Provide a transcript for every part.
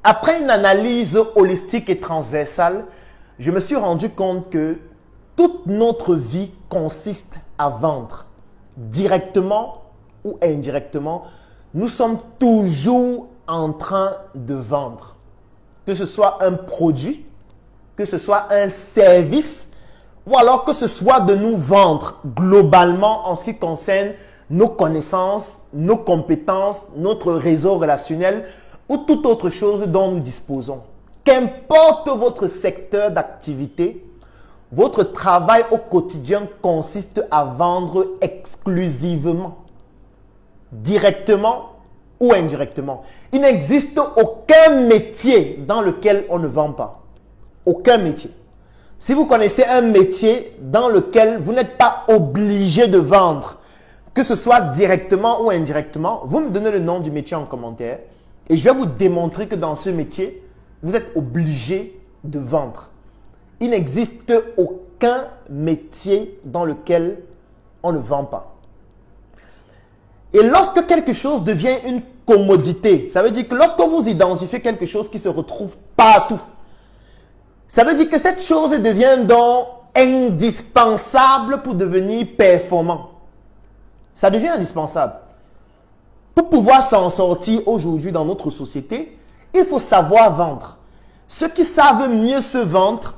Après une analyse holistique et transversale, je me suis rendu compte que toute notre vie consiste à vendre. Directement ou indirectement, nous sommes toujours en train de vendre. Que ce soit un produit, que ce soit un service, ou alors que ce soit de nous vendre globalement en ce qui concerne nos connaissances, nos compétences, notre réseau relationnel ou toute autre chose dont nous disposons. Qu'importe votre secteur d'activité, votre travail au quotidien consiste à vendre exclusivement, directement ou indirectement. Il n'existe aucun métier dans lequel on ne vend pas. Aucun métier. Si vous connaissez un métier dans lequel vous n'êtes pas obligé de vendre, que ce soit directement ou indirectement, vous me donnez le nom du métier en commentaire et je vais vous démontrer que dans ce métier, vous êtes obligé de vendre. Il n'existe aucun métier dans lequel on ne vend pas. Et lorsque quelque chose devient une commodité, ça veut dire que lorsque vous identifiez quelque chose qui se retrouve partout, ça veut dire que cette chose devient donc indispensable pour devenir performant. Ça devient indispensable. Pour pouvoir s'en sortir aujourd'hui dans notre société, il faut savoir vendre. Ceux qui savent mieux se vendre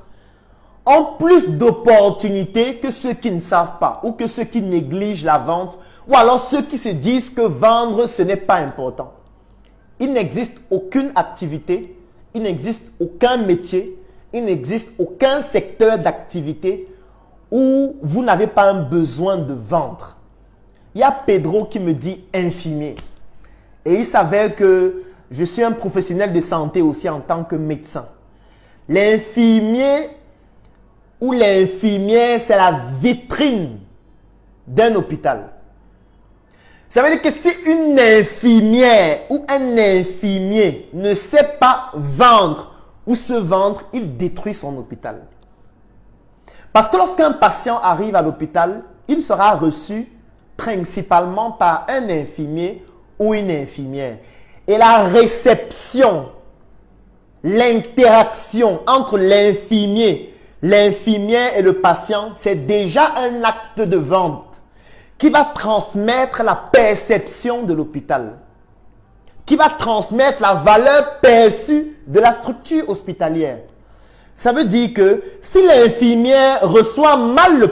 ont plus d'opportunités que ceux qui ne savent pas ou que ceux qui négligent la vente ou alors ceux qui se disent que vendre, ce n'est pas important. Il n'existe aucune activité, il n'existe aucun métier, il n'existe aucun secteur d'activité où vous n'avez pas un besoin de vendre. Il y a Pedro qui me dit infirmier. Et il s'avère que je suis un professionnel de santé aussi en tant que médecin. L'infirmier ou l'infirmière, c'est la vitrine d'un hôpital. Ça veut dire que si une infirmière ou un infirmier ne sait pas vendre ou se vendre, il détruit son hôpital. Parce que lorsqu'un patient arrive à l'hôpital, il sera reçu principalement par un infirmier ou une infirmière. Et la réception, l'interaction entre l'infirmier, l'infirmière et le patient, c'est déjà un acte de vente qui va transmettre la perception de l'hôpital, qui va transmettre la valeur perçue de la structure hospitalière. Ça veut dire que si l'infirmière reçoit mal le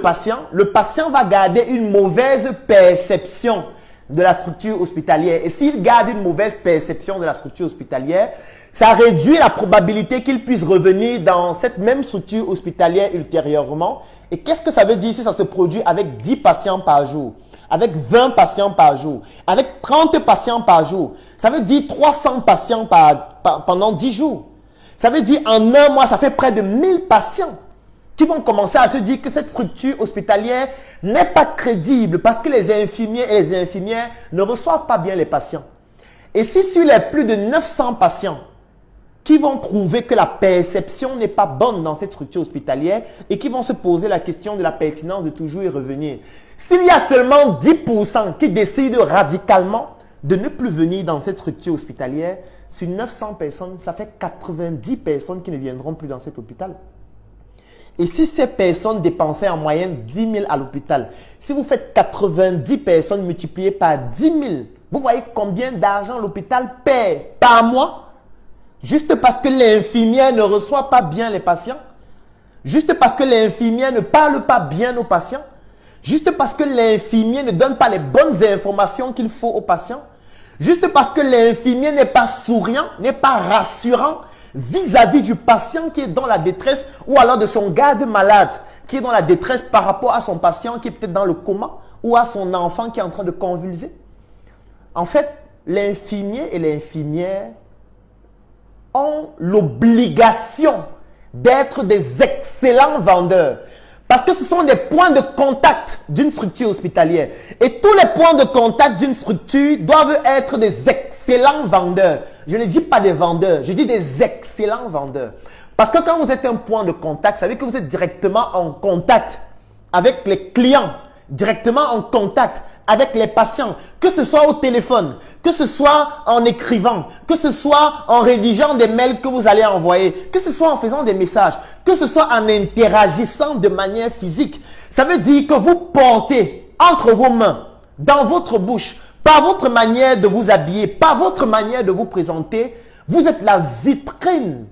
patient va garder une mauvaise perception de la structure hospitalière. Et s'il garde une mauvaise perception de la structure hospitalière, ça réduit la probabilité qu'il puisse revenir dans cette même structure hospitalière ultérieurement. Et qu'est-ce que ça veut dire si ça se produit avec 10 patients par jour, avec 20 patients par jour, avec 30 patients par jour? Ça veut dire 300 patients pendant 10 jours. Ça veut dire en un mois, ça fait près de 1000 patients qui vont commencer à se dire que cette structure hospitalière n'est pas crédible parce que les infirmiers et les infirmières ne reçoivent pas bien les patients. Et si sur les plus de 900 patients qui vont trouver que la perception n'est pas bonne dans cette structure hospitalière et qui vont se poser la question de la pertinence de toujours y revenir, s'il y a seulement 10% qui décident radicalement de ne plus venir dans cette structure hospitalière, sur 900 personnes, ça fait 90 personnes qui ne viendront plus dans cet hôpital. Et si ces personnes dépensaient en moyenne 10 000 à l'hôpital, si vous faites 90 personnes multipliées par 10 000, vous voyez combien d'argent l'hôpital paie par mois? Juste parce que l'infirmière ne reçoit pas bien les patients, juste parce que l'infirmière ne parle pas bien aux patients, juste parce que l'infirmier ne donne pas les bonnes informations qu'il faut aux patients, juste parce que l'infirmier n'est pas souriant, n'est pas rassurant vis-à-vis du patient qui est dans la détresse ou alors de son garde malade qui est dans la détresse par rapport à son patient qui est peut-être dans le coma ou à son enfant qui est en train de convulser. En fait, l'infirmier et l'infirmière ont l'obligation d'être des excellents vendeurs. Parce que ce sont des points de contact d'une structure hospitalière. Et tous les points de contact d'une structure doivent être des excellents vendeurs. Je ne dis pas des vendeurs, je dis des excellents vendeurs. Parce que quand vous êtes un point de contact, ça veut dire que vous êtes directement en contact avec les clients, directement en contact avec les patients, que ce soit au téléphone, que ce soit en écrivant, que ce soit en rédigeant des mails que vous allez envoyer, que ce soit en faisant des messages, que ce soit en interagissant de manière physique. Ça veut dire que vous portez entre vos mains, dans votre bouche, par votre manière de vous habiller, par votre manière de vous présenter, vous êtes la vitrine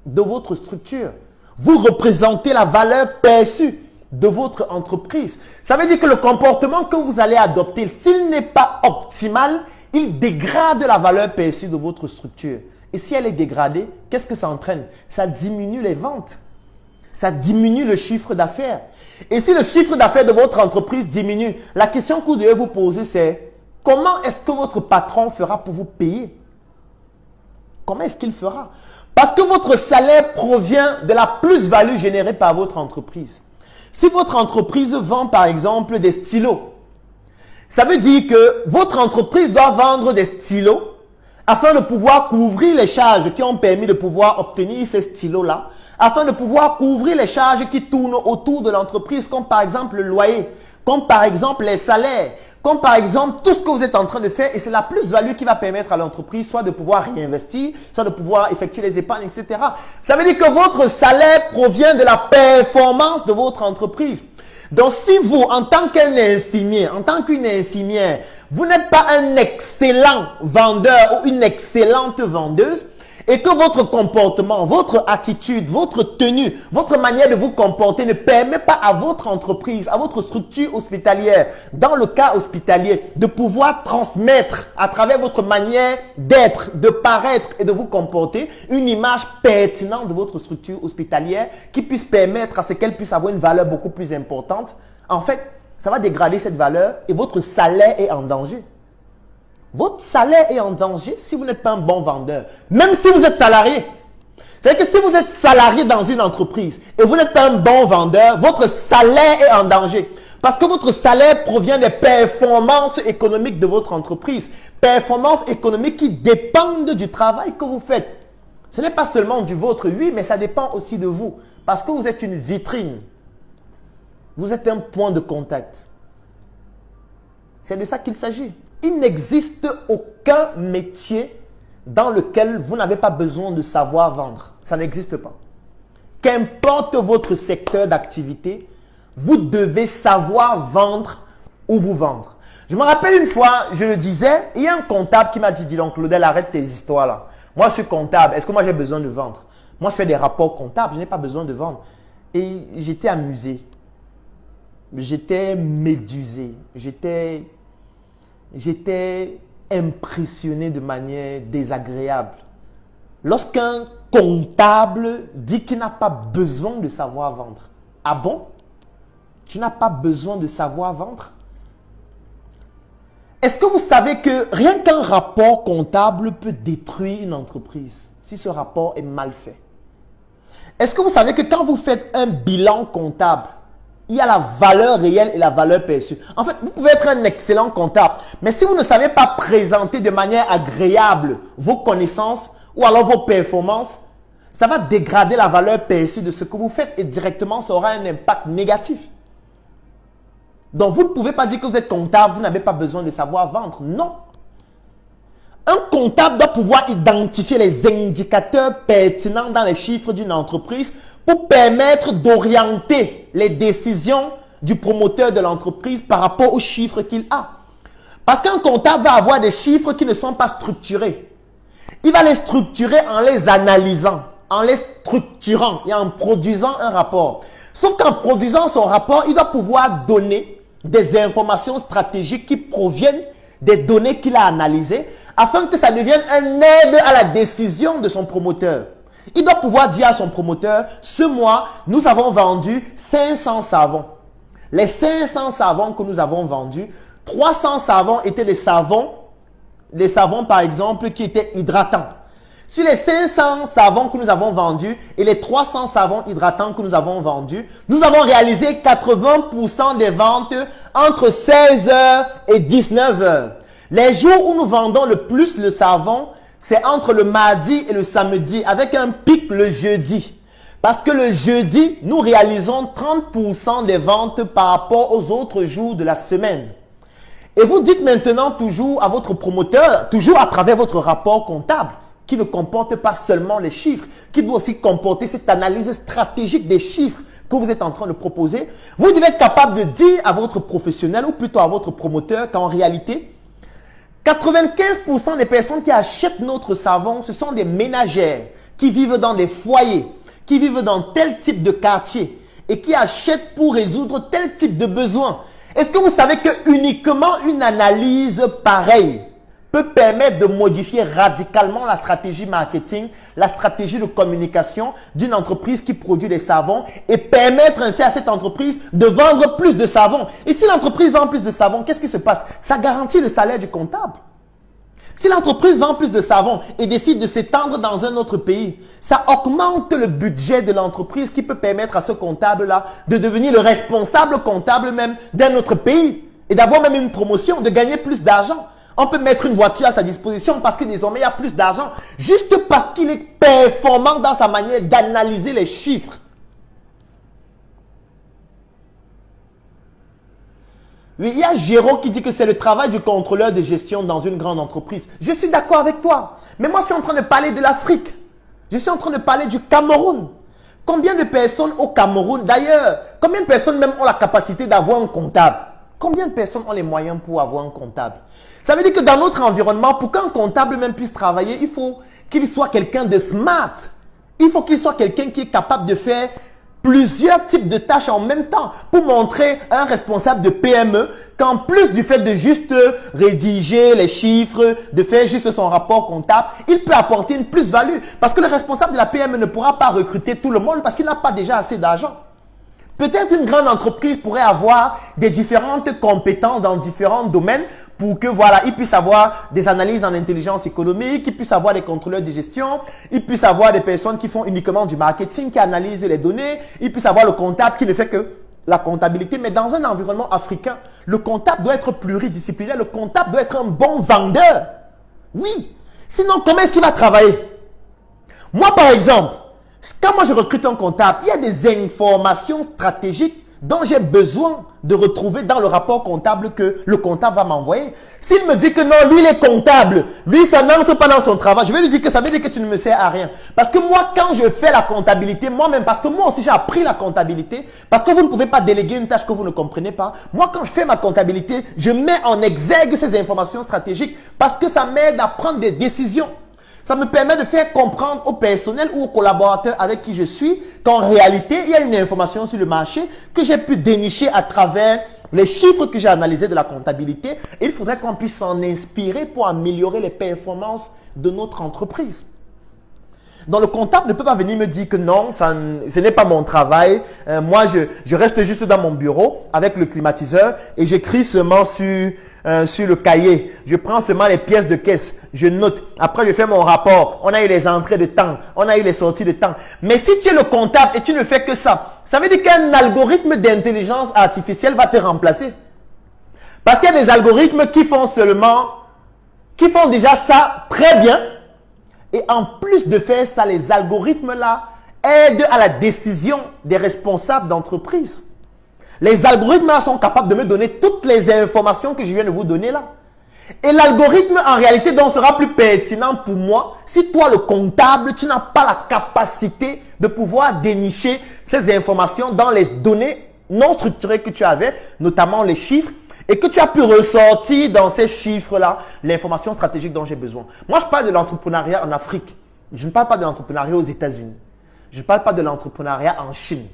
de votre structure. Vous représentez la valeur perçue de votre entreprise. Ça veut dire que le comportement que vous allez adopter, s'il n'est pas optimal, il dégrade la valeur perçue de votre structure. Et si elle est dégradée, qu'est-ce que ça entraîne? Ça diminue les ventes. Ça diminue le chiffre d'affaires. Et si le chiffre d'affaires de votre entreprise diminue, la question que vous devez vous poser, c'est comment est-ce que votre patron fera pour vous payer? Comment est-ce qu'il fera? Parce que votre salaire provient de la plus-value générée par votre entreprise. Si votre entreprise vend par exemple des stylos, ça veut dire que votre entreprise doit vendre des stylos afin de pouvoir couvrir les charges qui ont permis de pouvoir obtenir ces stylos-là, afin de pouvoir couvrir les charges qui tournent autour de l'entreprise, comme par exemple le loyer, comme par exemple les salaires, comme par exemple tout ce que vous êtes en train de faire, et c'est la plus-value qui va permettre à l'entreprise soit de pouvoir réinvestir, soit de pouvoir effectuer les épargnes, etc. Ça veut dire que votre salaire provient de la performance de votre entreprise. Donc si vous, en tant qu'un infirmier, en tant qu'une infirmière, vous n'êtes pas un excellent vendeur ou une excellente vendeuse, et que votre comportement, votre attitude, votre tenue, votre manière de vous comporter ne permet pas à votre entreprise, à votre structure hospitalière, dans le cas hospitalier, de pouvoir transmettre à travers votre manière d'être, de paraître et de vous comporter une image pertinente de votre structure hospitalière qui puisse permettre à ce qu'elle puisse avoir une valeur beaucoup plus importante, en fait, ça va dégrader cette valeur et votre salaire est en danger. Votre salaire est en danger si vous n'êtes pas un bon vendeur. Même si vous êtes salarié. C'est-à-dire que si vous êtes salarié dans une entreprise et vous n'êtes pas un bon vendeur, votre salaire est en danger. Parce que votre salaire provient des performances économiques de votre entreprise. Performances économiques qui dépendent du travail que vous faites. Ce n'est pas seulement du vôtre, oui, mais ça dépend aussi de vous. Parce que vous êtes une vitrine. Vous êtes un point de contact. C'est de ça qu'il s'agit. Il n'existe aucun métier dans lequel vous n'avez pas besoin de savoir vendre. Ça n'existe pas. Qu'importe votre secteur d'activité, vous devez savoir vendre ou vous vendre. Je me rappelle une fois, je le disais, il y a un comptable qui m'a dit, dis donc Claudel, arrête tes histoires là. Moi je suis comptable, est-ce que moi j'ai besoin de vendre? Moi je fais des rapports comptables, je n'ai pas besoin de vendre. Et j'étais amusé. J'étais médusé. J'étais impressionné de manière désagréable. Lorsqu'un comptable dit qu'il n'a pas besoin de savoir vendre. Ah bon? Tu n'as pas besoin de savoir vendre? Est-ce que vous savez que rien qu'un rapport comptable peut détruire une entreprise si ce rapport est mal fait? Est-ce que vous savez que quand vous faites un bilan comptable, il y a la valeur réelle et la valeur perçue. En fait, vous pouvez être un excellent comptable, mais si vous ne savez pas présenter de manière agréable vos connaissances ou alors vos performances, ça va dégrader la valeur perçue de ce que vous faites et directement, ça aura un impact négatif. Donc, vous ne pouvez pas dire que vous êtes comptable, vous n'avez pas besoin de savoir vendre. Non. Un comptable doit pouvoir identifier les indicateurs pertinents dans les chiffres d'une entreprise pour permettre d'orienter les décisions du promoteur de l'entreprise par rapport aux chiffres qu'il a. Parce qu'un comptable va avoir des chiffres qui ne sont pas structurés. Il va les structurer en les analysant, en les structurant et en produisant un rapport. Sauf qu'en produisant son rapport, il doit pouvoir donner des informations stratégiques qui proviennent des données qu'il a analysées afin que ça devienne un aide à la décision de son promoteur. Il doit pouvoir dire à son promoteur, ce mois, nous avons vendu 500 savons. Les 500 savons que nous avons vendus, 300 savons étaient des savons par exemple qui étaient hydratants. Sur les 500 savons que nous avons vendus et les 300 savons hydratants que nous avons vendus, nous avons réalisé 80% des ventes entre 16h et 19h. Les jours où nous vendons le plus le savon, c'est entre le mardi et le samedi, avec un pic le jeudi. Parce que le jeudi, nous réalisons 30% des ventes par rapport aux autres jours de la semaine. Et vous dites maintenant toujours à votre promoteur, toujours à travers votre rapport comptable, qui ne comporte pas seulement les chiffres, qui doit aussi comporter cette analyse stratégique des chiffres que vous êtes en train de proposer. Vous devez être capable de dire à votre professionnel, ou plutôt à votre promoteur, qu'en réalité, 95% des personnes qui achètent notre savon, ce sont des ménagères qui vivent dans des foyers, qui vivent dans tel type de quartier et qui achètent pour résoudre tel type de besoin. Est-ce que vous savez que uniquement une analyse pareille peut permettre de modifier radicalement la stratégie marketing, la stratégie de communication d'une entreprise qui produit des savons et permettre ainsi à cette entreprise de vendre plus de savons? Et si l'entreprise vend plus de savons, qu'est-ce qui se passe? Ça garantit le salaire du comptable. Si l'entreprise vend plus de savon et décide de s'étendre dans un autre pays, ça augmente le budget de l'entreprise qui peut permettre à ce comptable-là de devenir le responsable comptable même d'un autre pays et d'avoir même une promotion, de gagner plus d'argent. On peut mettre une voiture à sa disposition parce que désormais il y a plus d'argent, juste parce qu'il est performant dans sa manière d'analyser les chiffres. Oui, il y a Géraud qui dit que c'est le travail du contrôleur de gestion dans une grande entreprise. Je suis d'accord avec toi. Mais moi, je suis en train de parler de l'Afrique. Je suis en train de parler du Cameroun. Combien de personnes au Cameroun, d'ailleurs, combien de personnes même ont la capacité d'avoir un comptable? Combien de personnes ont les moyens pour avoir un comptable? Ça veut dire que dans notre environnement, pour qu'un comptable même puisse travailler, il faut qu'il soit quelqu'un de smart. Il faut qu'il soit quelqu'un qui est capable de faire plusieurs types de tâches en même temps pour montrer à un responsable de PME qu'en plus du fait de juste rédiger les chiffres, de faire juste son rapport comptable, il peut apporter une plus-value. Parce que le responsable de la PME ne pourra pas recruter tout le monde parce qu'il n'a pas déjà assez d'argent. Peut-être une grande entreprise pourrait avoir des différentes compétences dans différents domaines pour que voilà, il puisse avoir des analyses en intelligence économique, il puisse avoir des contrôleurs de gestion, il puisse avoir des personnes qui font uniquement du marketing, qui analysent les données, il puisse avoir le comptable qui ne fait que la comptabilité. Mais dans un environnement africain, le comptable doit être pluridisciplinaire, le comptable doit être un bon vendeur. Oui. Sinon, comment est-ce qu'il va travailler? Moi, par exemple, quand moi je recrute un comptable, il y a des informations stratégiques dont j'ai besoin de retrouver dans le rapport comptable que le comptable va m'envoyer. S'il me dit que non, lui il est comptable, lui ça n'entre pas dans son travail, je vais lui dire que ça veut dire que tu ne me sers à rien. Parce que moi quand je fais la comptabilité, moi-même, parce que moi aussi j'ai appris la comptabilité, parce que vous ne pouvez pas déléguer une tâche que vous ne comprenez pas. Moi quand je fais ma comptabilité, je mets en exergue ces informations stratégiques parce que ça m'aide à prendre des décisions. Ça me permet de faire comprendre au personnel ou aux collaborateurs avec qui je suis qu'en réalité, il y a une information sur le marché que j'ai pu dénicher à travers les chiffres que j'ai analysés de la comptabilité. Et il faudrait qu'on puisse s'en inspirer pour améliorer les performances de notre entreprise. Donc le comptable ne peut pas venir me dire que non, ce n'est pas mon travail. Moi, je reste juste dans mon bureau avec le climatiseur et j'écris seulement sur le cahier. Je prends seulement les pièces de caisse, je note. Après, je fais mon rapport. On a eu les entrées de temps, on a eu les sorties de temps. Mais si tu es le comptable et tu ne fais que ça veut dire qu'un algorithme d'intelligence artificielle va te remplacer. Parce qu'il y a des algorithmes qui font déjà ça très bien. Et en plus de faire ça, les algorithmes-là aident à la décision des responsables d'entreprise. Les algorithmes-là sont capables de me donner toutes les informations que je viens de vous donner là. Et l'algorithme, en réalité, donc sera plus pertinent pour moi si toi, le comptable, tu n'as pas la capacité de pouvoir dénicher ces informations dans les données non structurées que tu avais, notamment les chiffres, et que tu as pu ressortir dans ces chiffres-là l'information stratégique dont j'ai besoin. Moi, je parle de l'entrepreneuriat en Afrique. Je ne parle pas de l'entrepreneuriat aux États-Unis. Je ne parle pas de l'entrepreneuriat en Chine.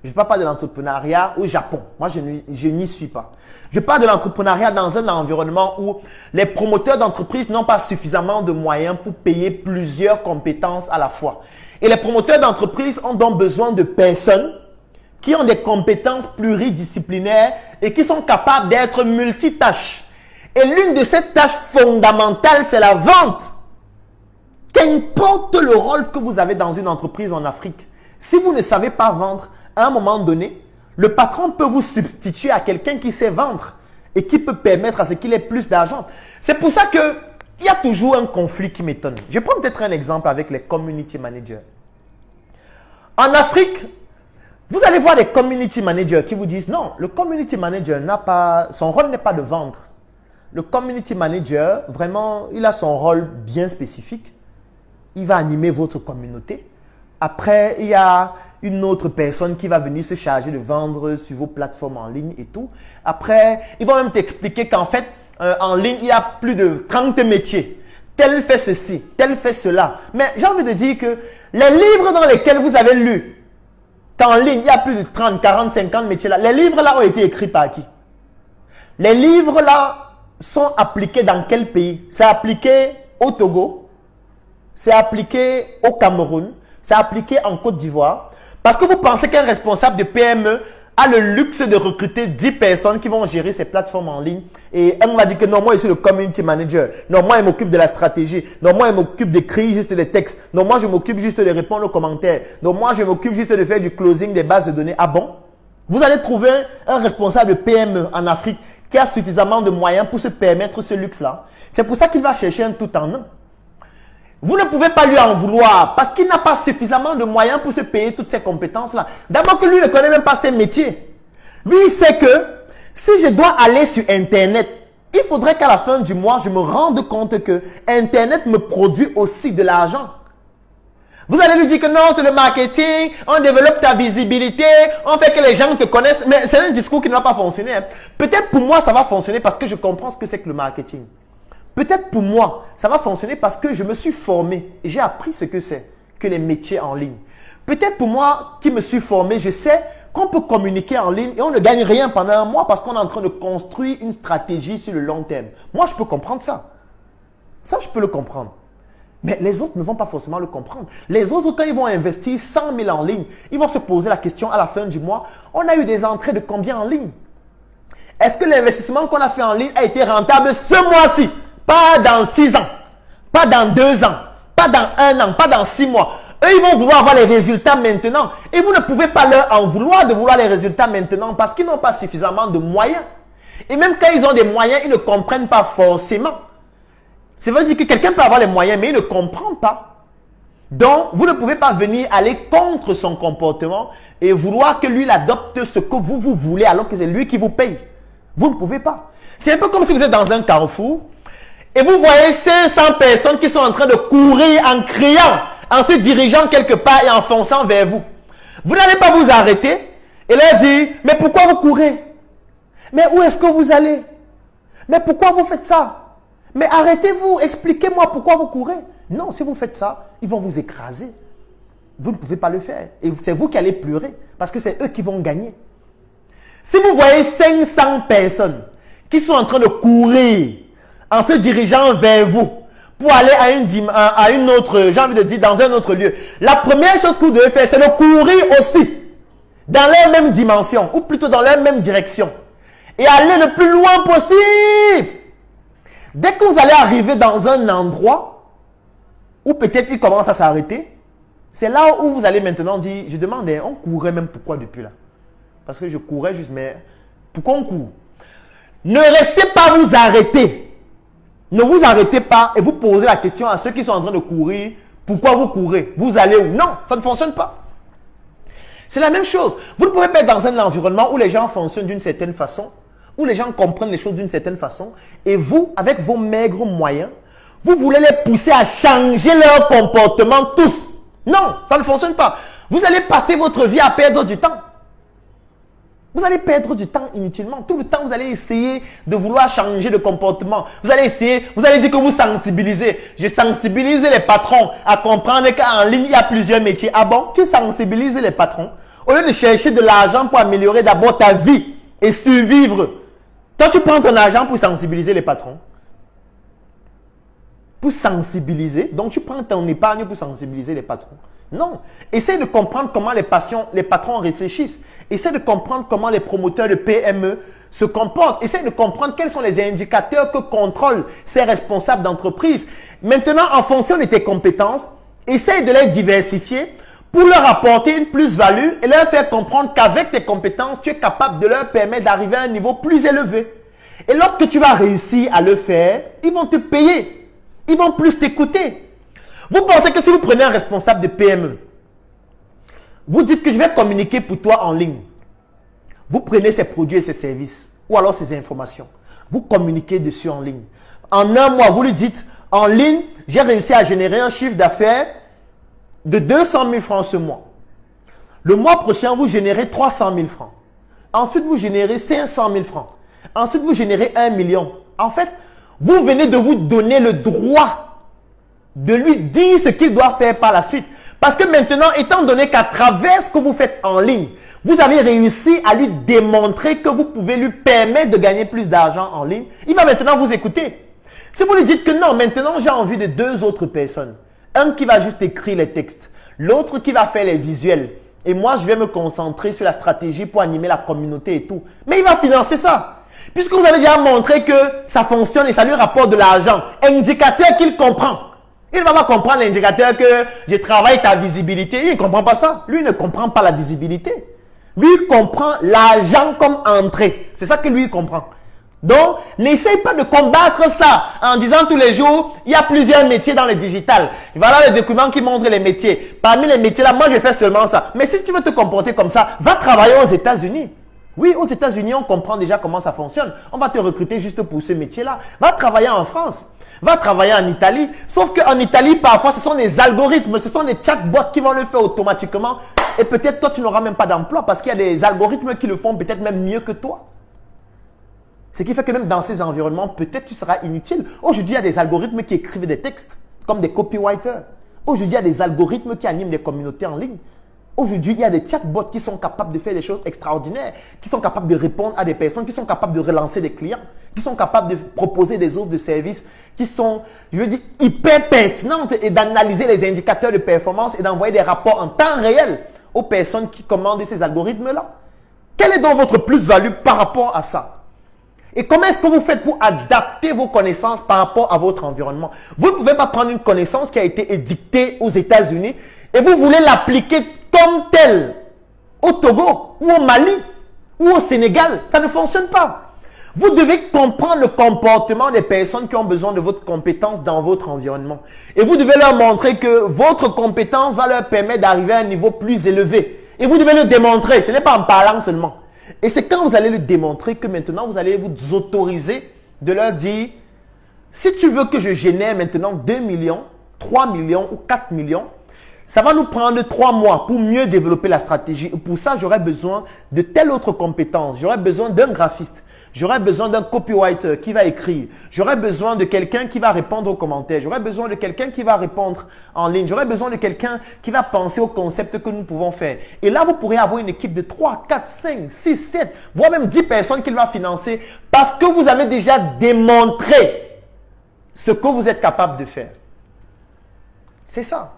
Je ne parle pas de l'entrepreneuriat au Japon. Moi, je n'y suis pas. Je parle de l'entrepreneuriat dans un environnement où les promoteurs d'entreprises n'ont pas suffisamment de moyens pour payer plusieurs compétences à la fois. Et les promoteurs d'entreprises ont donc besoin de personnes qui ont des compétences pluridisciplinaires et qui sont capables d'être multitâches. Et l'une de ces tâches fondamentales, c'est la vente. Qu'importe le rôle que vous avez dans une entreprise en Afrique, si vous ne savez pas vendre, à un moment donné, le patron peut vous substituer à quelqu'un qui sait vendre et qui peut permettre à ce qu'il ait plus d'argent. C'est pour ça qu'il y a toujours un conflit qui m'étonne. Je prends peut-être un exemple avec les community managers. En Afrique, vous allez voir des community managers qui vous disent non, le community manager son rôle n'est pas de vendre. Le community manager, vraiment, il a son rôle bien spécifique. Il va animer votre communauté. Après, il y a une autre personne qui va venir se charger de vendre sur vos plateformes en ligne et tout. Après, il va même t'expliquer qu'en fait, en ligne, il y a plus de 30 métiers. Tel fait ceci, tel fait cela. Mais j'ai envie de dire que les livres dans lesquels vous avez lu, qu'en ligne, il y a plus de 30, 40, 50 métiers là, les livres là ont été écrits par qui? Les livres là sont appliqués dans quel pays? C'est appliqué au Togo, c'est appliqué au Cameroun, c'est appliqué en Côte d'Ivoire. Parce que vous pensez qu'un responsable de PME a le luxe de recruter 10 personnes qui vont gérer ces plateformes en ligne. Et on va dire que non, moi je suis le community manager. Non, moi je m'occupe de la stratégie. Non, moi je m'occupe d'écrire juste les textes. Non, moi je m'occupe juste de répondre aux commentaires. Non, moi je m'occupe juste de faire du closing des bases de données. Ah bon? Vous allez trouver un responsable de PME en Afrique qui a suffisamment de moyens pour se permettre ce luxe-là. C'est pour ça qu'il va chercher un tout en un. Vous ne pouvez pas lui en vouloir parce qu'il n'a pas suffisamment de moyens pour se payer toutes ces compétences-là. D'abord que lui ne connaît même pas ses métiers. Lui, il sait que si je dois aller sur Internet, il faudrait qu'à la fin du mois, je me rende compte que Internet me produit aussi de l'argent. Vous allez lui dire que non, c'est le marketing, on développe ta visibilité, on fait que les gens te connaissent. Mais c'est un discours qui ne va pas fonctionner. Hein. Peut-être pour moi, ça va fonctionner parce que je comprends ce que c'est que le marketing. Peut-être pour moi, ça va fonctionner parce que je me suis formé et j'ai appris ce que c'est que les métiers en ligne. Peut-être pour moi qui me suis formé, je sais qu'on peut communiquer en ligne et on ne gagne rien pendant un mois parce qu'on est en train de construire une stratégie sur le long terme. Moi, je peux comprendre ça. Ça, je peux le comprendre. Mais les autres ne vont pas forcément le comprendre. Les autres, quand ils vont investir 100 000 en ligne, ils vont se poser la question à la fin du mois, on a eu des entrées de combien en ligne? Est-ce que l'investissement qu'on a fait en ligne a été rentable ce mois-ci? Pas dans 6 ans, pas dans 2 ans, pas dans 1 an, pas dans 6 mois. Eux, ils vont vouloir avoir les résultats maintenant. Et vous ne pouvez pas leur en vouloir de vouloir les résultats maintenant parce qu'ils n'ont pas suffisamment de moyens. Et même quand ils ont des moyens, ils ne comprennent pas forcément. Ça veut dire que quelqu'un peut avoir les moyens, mais il ne comprend pas. Donc, vous ne pouvez pas venir aller contre son comportement et vouloir que lui il adopte ce que vous voulez alors que c'est lui qui vous paye. Vous ne pouvez pas. C'est un peu comme si vous êtes dans un carrefour et vous voyez 500 personnes qui sont en train de courir en criant, en se dirigeant quelque part et en fonçant vers vous. Vous n'allez pas vous arrêter et leur dire, mais pourquoi vous courez? Mais où est-ce que vous allez? Mais pourquoi vous faites ça? Mais arrêtez-vous, expliquez-moi pourquoi vous courez. Non, si vous faites ça, ils vont vous écraser. Vous ne pouvez pas le faire. Et c'est vous qui allez pleurer parce que c'est eux qui vont gagner. Si vous voyez 500 personnes qui sont en train de courir en se dirigeant vers vous pour aller à une autre, j'ai envie de dire, dans un autre lieu, la première chose que vous devez faire, c'est de courir aussi dans leur même dimension ou plutôt dans leur même direction et aller le plus loin possible. Dès que vous allez arriver dans un endroit où peut-être il commence à s'arrêter, c'est là où vous allez maintenant dire, je demande, on courait même pourquoi depuis là? Parce que je courais juste, mais pourquoi on court? Ne restez pas vous arrêter. Ne vous arrêtez pas et vous posez la question à ceux qui sont en train de courir, pourquoi vous courez? Vous allez où? Non, ça ne fonctionne pas. C'est la même chose. Vous ne pouvez pas être dans un environnement où les gens fonctionnent d'une certaine façon, où les gens comprennent les choses d'une certaine façon, et vous, avec vos maigres moyens, vous voulez les pousser à changer leur comportement tous. Non, ça ne fonctionne pas. Vous allez passer votre vie à perdre du temps. Vous allez perdre du temps inutilement. Tout le temps, vous allez essayer de vouloir changer de comportement. Vous allez essayer, vous allez dire que vous sensibilisez. Je sensibilise les patrons à comprendre qu'en ligne, il y a plusieurs métiers. Ah bon? Tu sensibilises les patrons. Au lieu de chercher de l'argent pour améliorer d'abord ta vie et survivre, toi, tu prends ton argent pour sensibiliser les patrons. Pour sensibiliser. Donc, tu prends ton épargne pour sensibiliser les patrons. Non. Essaye de comprendre comment les patrons réfléchissent. Essaye de comprendre comment les promoteurs de PME se comportent. Essaye de comprendre quels sont les indicateurs que contrôlent ces responsables d'entreprise. Maintenant, en fonction de tes compétences, essaye de les diversifier pour leur apporter une plus-value et leur faire comprendre qu'avec tes compétences, tu es capable de leur permettre d'arriver à un niveau plus élevé. Et lorsque tu vas réussir à le faire, ils vont te payer. Ils vont plus t'écouter. Vous pensez que si vous prenez un responsable de PME, vous dites que je vais communiquer pour toi en ligne. Vous prenez ses produits et ses services ou alors ses informations. Vous communiquez dessus en ligne. En un mois, vous lui dites, en ligne, j'ai réussi à générer un chiffre d'affaires de 200 000 francs ce mois. Le mois prochain, vous générez 300 000 francs. Ensuite, vous générez 500 000 francs. Ensuite, vous générez 1 million. En fait, vous venez de vous donner le droit de lui dire ce qu'il doit faire par la suite. Parce que maintenant, étant donné qu'à travers ce que vous faites en ligne, vous avez réussi à lui démontrer que vous pouvez lui permettre de gagner plus d'argent en ligne, il va maintenant vous écouter. Si vous lui dites que non, maintenant j'ai envie de 2 autres personnes. Un qui va juste écrire les textes, l'autre qui va faire les visuels. Et moi, je vais me concentrer sur la stratégie pour animer la communauté et tout. Mais il va financer ça. Puisque vous avez déjà montré que ça fonctionne et ça lui rapporte de l'argent. Indicateur qu'il comprend. Il ne va pas comprendre l'indicateur que je travaille ta visibilité. Il ne comprend pas ça. Lui, il ne comprend pas la visibilité. Lui, il comprend l'argent comme entrée. C'est ça que lui, il comprend. Donc, n'essaye pas de combattre ça en disant tous les jours, il y a plusieurs métiers dans le digital. Voilà les documents qui montrent les métiers. Parmi les métiers là, moi, je fais seulement ça. Mais si tu veux te comporter comme ça, va travailler aux États-Unis. Oui, aux États-Unis, on comprend déjà comment ça fonctionne. On va te recruter juste pour ce métier-là. Va travailler en France. Va travailler en Italie. Sauf qu'en Italie, parfois, ce sont des algorithmes, ce sont des chatbots qui vont le faire automatiquement. Et peut-être toi, tu n'auras même pas d'emploi parce qu'il y a des algorithmes qui le font peut-être même mieux que toi. Ce qui fait que même dans ces environnements, peut-être tu seras inutile. Aujourd'hui, il y a des algorithmes qui écrivent des textes, comme des copywriters. Aujourd'hui, il y a des algorithmes qui animent les communautés en ligne. Aujourd'hui, il y a des chatbots qui sont capables de faire des choses extraordinaires, qui sont capables de répondre à des personnes, qui sont capables de relancer des clients, qui sont capables de proposer des offres de services qui sont, je veux dire, hyper pertinentes et d'analyser les indicateurs de performance et d'envoyer des rapports en temps réel aux personnes qui commandent ces algorithmes-là. Quelle est donc votre plus-value par rapport à ça? Et comment est-ce que vous faites pour adapter vos connaissances par rapport à votre environnement? Vous ne pouvez pas prendre une connaissance qui a été édictée aux États-Unis et vous voulez l'appliquer comme telle au Togo ou au Mali ou au Sénégal. Ça ne fonctionne pas. Vous devez comprendre le comportement des personnes qui ont besoin de votre compétence dans votre environnement. Et vous devez leur montrer que votre compétence va leur permettre d'arriver à un niveau plus élevé. Et vous devez le démontrer. Ce n'est pas en parlant seulement. Et c'est quand vous allez le démontrer que maintenant, vous allez vous autoriser de leur dire, si tu veux que je génère maintenant 2 millions, 3 millions ou 4 millions, ça va nous prendre 3 mois pour mieux développer la stratégie. Et pour ça, j'aurai besoin de telle autre compétence. J'aurai besoin d'un graphiste. J'aurai besoin d'un copywriter qui va écrire. J'aurai besoin de quelqu'un qui va répondre aux commentaires. J'aurai besoin de quelqu'un qui va répondre en ligne. J'aurai besoin de quelqu'un qui va penser au concept que nous pouvons faire. Et là, vous pourrez avoir une équipe de 3, 4, 5, 6, 7, voire même 10 personnes qu'il va financer parce que vous avez déjà démontré ce que vous êtes capable de faire. C'est ça.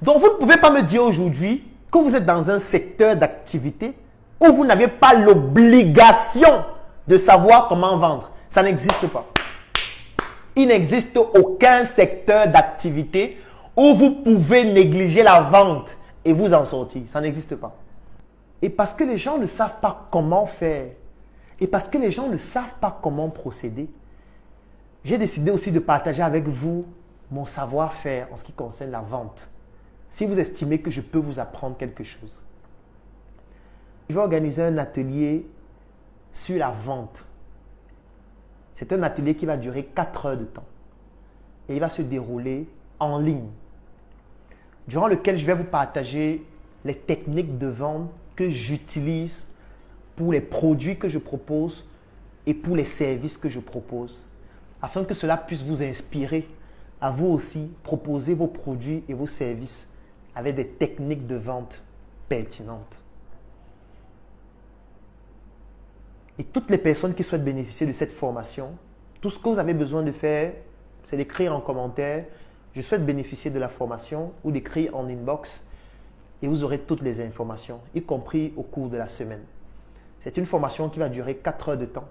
Donc, vous ne pouvez pas me dire aujourd'hui que vous êtes dans un secteur d'activité où vous n'avez pas l'obligation de savoir comment vendre. Ça n'existe pas. Il n'existe aucun secteur d'activité où vous pouvez négliger la vente et vous en sortir. Ça n'existe pas. Et parce que les gens ne savent pas comment faire, et parce que les gens ne savent pas comment procéder, j'ai décidé aussi de partager avec vous mon savoir-faire en ce qui concerne la vente. Si vous estimez que je peux vous apprendre quelque chose. Je vais organiser un atelier sur la vente. C'est un atelier qui va durer 4 heures de temps. Et il va se dérouler en ligne. Durant lequel je vais vous partager les techniques de vente que j'utilise pour les produits que je propose et pour les services que je propose. Afin que cela puisse vous inspirer à vous aussi proposer vos produits et vos services avec des techniques de vente pertinentes. Et toutes les personnes qui souhaitent bénéficier de cette formation, tout ce que vous avez besoin de faire, c'est d'écrire en commentaire « Je souhaite bénéficier de la formation » ou d'écrire en inbox et vous aurez toutes les informations, y compris au cours de la semaine. C'est une formation qui va durer 4 heures de temps.